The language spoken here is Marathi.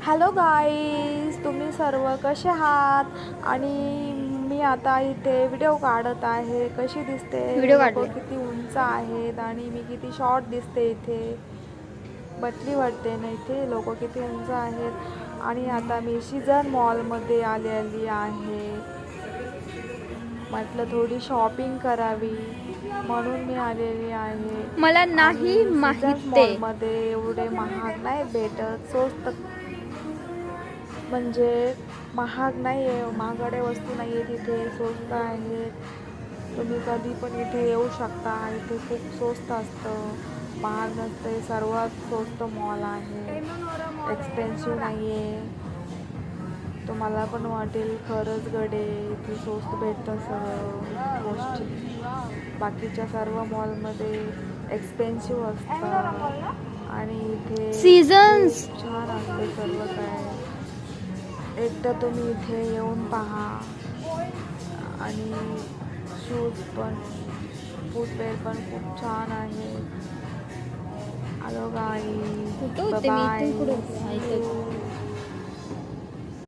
हॅलो गाईज, तुम्ही सर्व कसे आहात? आणि मी आता इथे व्हिडिओ काढत आहे. कशी दिसते? व्हिडिओ लोक काढूया. किती उंच आहेत आणि मी किती शॉर्ट दिसते इथे. बटली वाटते ना इथे. लोक किती उंच आहेत. आणि आता मी सीझन मॉलमध्ये आलेली आहे. म्हटलं थोडी शॉपिंग करावी म्हणून मी आलेली आहे. मला नाही आणि सीझन्स माहित ते. मॉलमध्ये एवढे महाग नाही भेटत, स्वस्त म्हणजे महाग नाही आहे, महागडे वस्तू नाही आहे तिथे, स्वस्त आहेत. तुम्ही कधी पण इथे येऊ शकता. इथे खूप स्वस्त असतं, महाग नसते. सर्वात स्वस्त मॉल आहे, एक्सपेन्सिव्ह नाही आहे. तुम्हाला पण वाटेल खरंच गडे इथे स्वस्त भेटतं सर्व गोष्टी. बाकीच्या सर्व मॉलमध्ये एक्सपेन्सिव्ह असतं आणि इथे सीझन्स खूप छान असते सर्व काय. एकदा तुम्ही इथे येऊन पहा. आणि शूज पण, फूटवेअर पण खूप छान आहे. हॅलो गाईज, कुठं होते मी? इथून पुढे बाय.